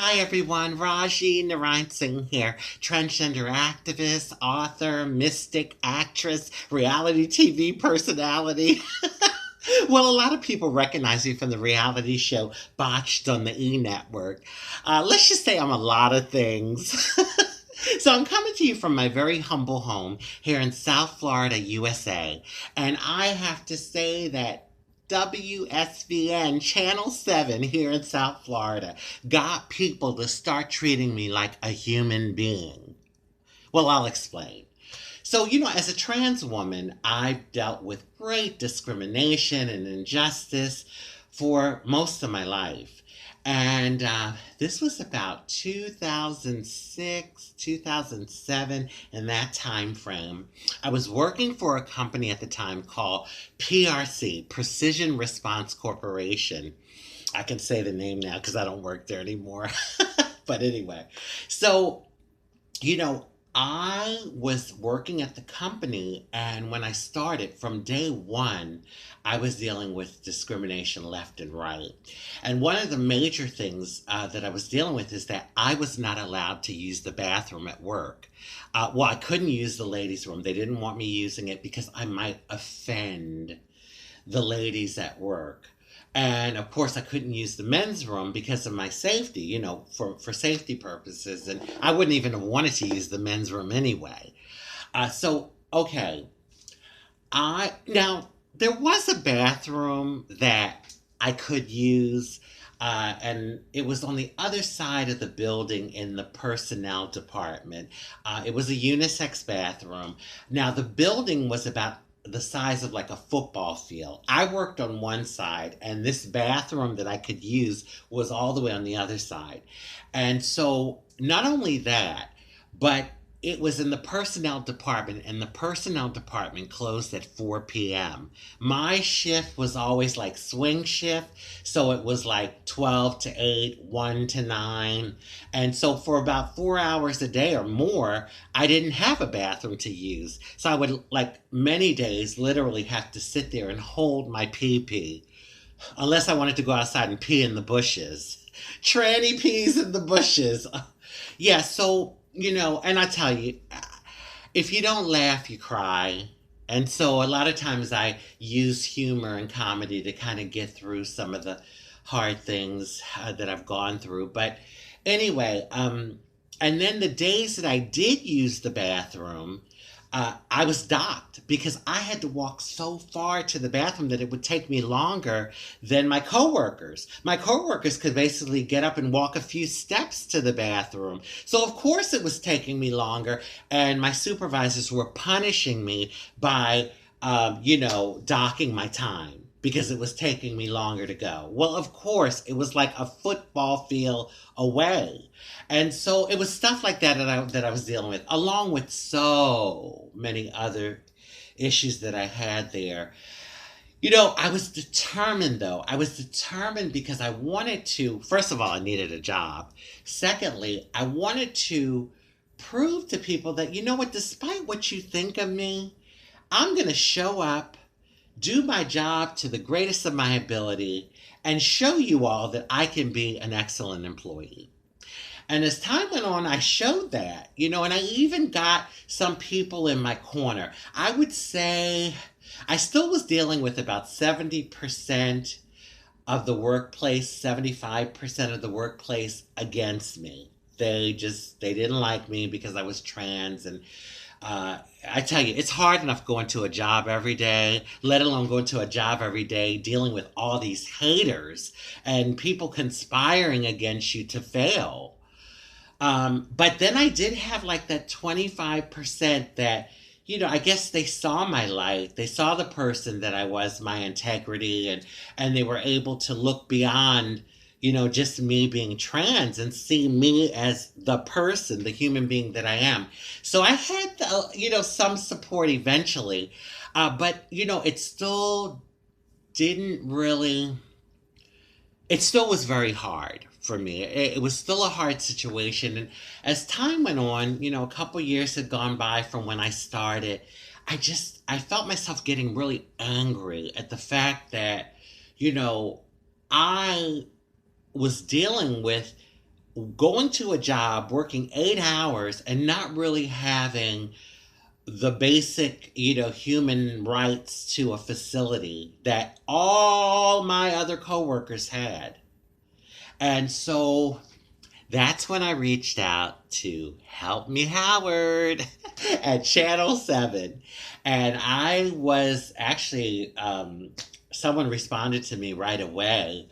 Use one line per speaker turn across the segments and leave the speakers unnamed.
Hi everyone, Rajee Narinesingh here, transgender activist, author, mystic, actress, reality TV personality. Well, a lot of people recognize me from the reality show Botched on the E Network. Let's just say I'm a lot of things. So I'm coming to you from my very humble home here in South Florida, USA. And I have to say that Wsvn Channel 7 here in South Florida got people to start treating me like a human being. Well, I'll explain. So, as a trans woman, I've dealt with great discrimination and injustice for most of my life. And this was about 2006, 2007, in that time frame. I was working for a company at the time called PRC, Precision Response Corporation. I can say the name now because I don't work there anymore. But anyway, so you know, I was working at the company, and when I started from day one, I was dealing with discrimination left and right. And one of the major things that I was dealing with is that I was not allowed to use the bathroom at work. Well, I couldn't use the ladies' room. They didn't want me using it because I might offend the ladies at work. And of course, I couldn't use the men's room because of my safety, for safety purposes. And I wouldn't even have wanted to use the men's room anyway. Okay. Now, there was a bathroom that I could use, and it was on the other side of the building in the personnel department. It was a unisex bathroom. Now, the building was about the size of like a football field. I worked on one side, and this bathroom that I could use was all the way on the other side. And so, not only that, but it was in the personnel department, and the personnel department closed at 4 p.m. My shift was always like swing shift, so it was like 12 to 8, 1 to 9. And so, for about 4 hours a day or more, I didn't have a bathroom to use. So, I would, like many days, literally have to sit there and hold my pee pee, unless I wanted to go outside and pee in the bushes. Tranny peas in the bushes. Yeah, so, and I tell you, if you don't laugh, you cry. And so a lot of times I use humor and comedy to kind of get through some of the hard things that I've gone through. But anyway, and then the days that I did use the bathroom, I was docked because I had to walk so far to the bathroom that it would take me longer than my coworkers. My coworkers could basically get up and walk a few steps to the bathroom. So, of course, it was taking me longer, and my supervisors were punishing me by, docking my time because it was taking me longer to go. Well, of course, it was like a football field away. And so it was stuff like that that I was dealing with, along with so many other issues that I had there. I was determined though. I was determined because I wanted to, first of all, I needed a job. Secondly, I wanted to prove to people that, you know what, despite what you think of me, I'm going to show up, do my job to the greatest of my ability, and show you all that I can be an excellent employee. And as time went on, I showed that, and I even got some people in my corner. I would say I still was dealing with about 70% of the workplace, 75% of the workplace against me. They didn't like me because I was trans. And I tell you, it's hard enough going to a job every day, let alone going to a job every day, dealing with all these haters and people conspiring against you to fail. But then I did have like that 25% that, I guess they saw my light. They saw the person that I was, my integrity, and they were able to look beyond, just me being trans and see me as the person, the human being that I am. So I had, some support eventually. But, didn't really, it still was very hard for me. It was still a hard situation. And as time went on, a couple years had gone by from when I started. I felt myself getting really angry at the fact that, I was dealing with going to a job, working 8 hours, and not really having the basic, human rights to a facility that all my other coworkers had. And so that's when I reached out to Help Me Howard at Channel 7. And I was actually, someone responded to me right away.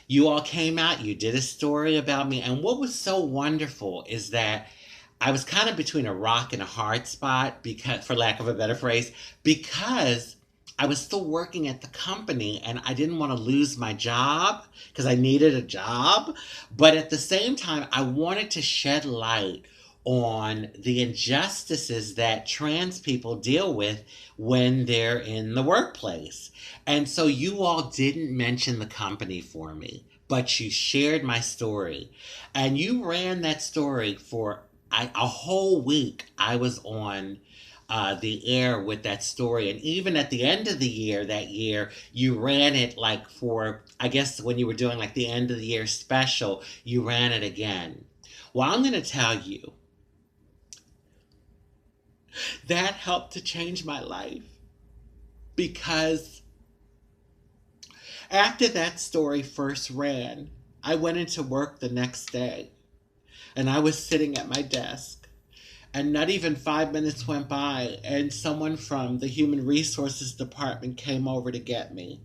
You all came out, you did a story about me. And what was so wonderful is that I was kind of between a rock and a hard spot, because, for lack of a better phrase, because I was still working at the company and I didn't want to lose my job because I needed a job. But at the same time, I wanted to shed light on the injustices that trans people deal with when they're in the workplace. And so you all didn't mention the company for me, but you shared my story. And you ran that story for a whole week. I was on the air with that story. And even at the end of the year, that year, you ran it like for, I guess, when you were doing like the end of the year special, you ran it again. Well, I'm going to tell you, that helped to change my life, because after that story first ran, I went into work the next day and I was sitting at my desk. And not even 5 minutes went by, and someone from the Human Resources Department came over to get me.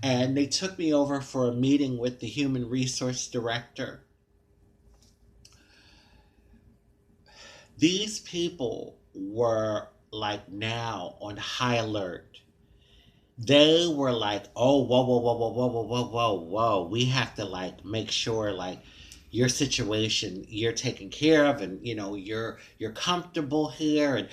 And they took me over for a meeting with the Human Resource Director. These people were like now on high alert. They were like, oh, whoa, whoa, whoa, whoa, whoa, whoa, whoa, whoa, whoa. We have to like make sure like your situation, you're taken care of, and you're comfortable here. And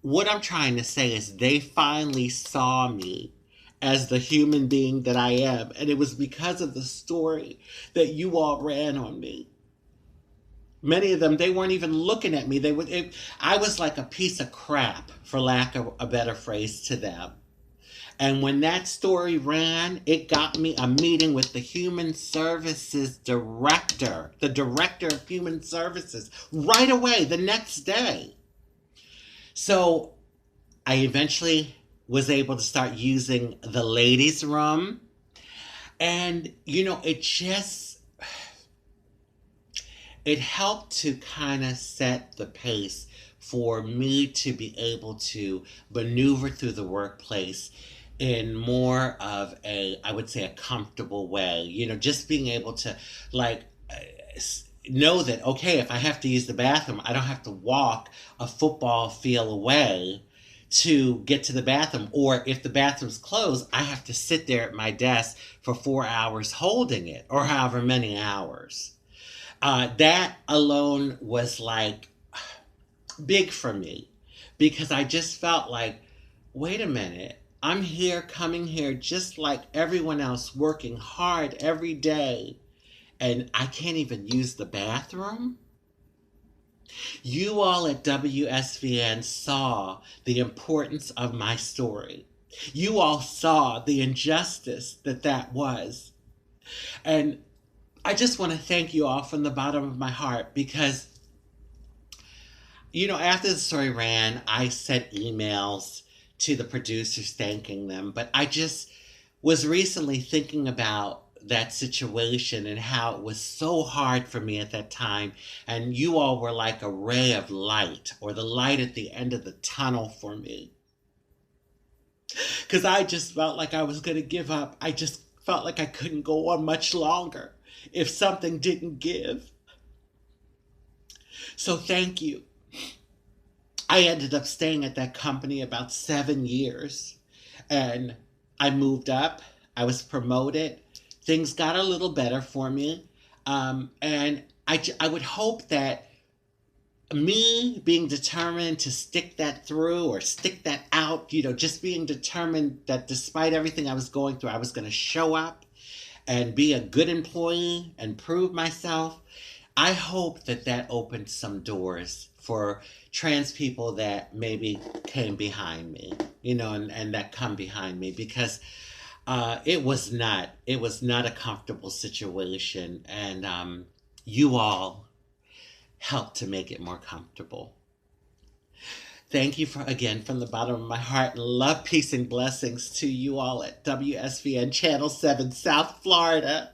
what I'm trying to say is they finally saw me as the human being that I am, and it was because of the story that you all ran on me. Many of them, they weren't even looking at me. I was like a piece of crap, for lack of a better phrase, to them. And when that story ran, it got me a meeting with the Human Services Director, the Director of Human Services, right away the next day. So I eventually was able to start using the ladies' room. And, it helped to kind of set the pace for me to be able to maneuver through the workplace in more of I would say, a comfortable way. Just being able to like know that, okay, if I have to use the bathroom, I don't have to walk a football field away to get to the bathroom. Or if the bathroom's closed, I have to sit there at my desk for 4 hours holding it, or however many hours. That alone was like big for me, because I just felt like, wait a minute, I'm here, coming here just like everyone else, working hard every day, and I can't even use the bathroom? You all at WSVN saw the importance of my story. You all saw the injustice that was. And I just want to thank you all from the bottom of my heart, because, after the story ran, I sent emails to the producers thanking them. But I just was recently thinking about that situation and how it was so hard for me at that time. And you all were like a ray of light, or the light at the end of the tunnel for me. Because I just felt like I was going to give up. I just felt like I couldn't go on much longer if something didn't give. So thank you. I ended up staying at that company about 7 years, and I moved up. I was promoted. Things got a little better for me. And I would hope that me being determined to stick that through, or stick that out, just being determined that despite everything I was going through, I was going to show up and be a good employee and prove myself. I hope that opened some doors for trans people that maybe came behind me, and that come behind me, because it was not a comfortable situation. And You all help to make it more comfortable. Thank you again from the bottom of my heart. Love, peace, and blessings to you all at WSVN Channel 7 South Florida.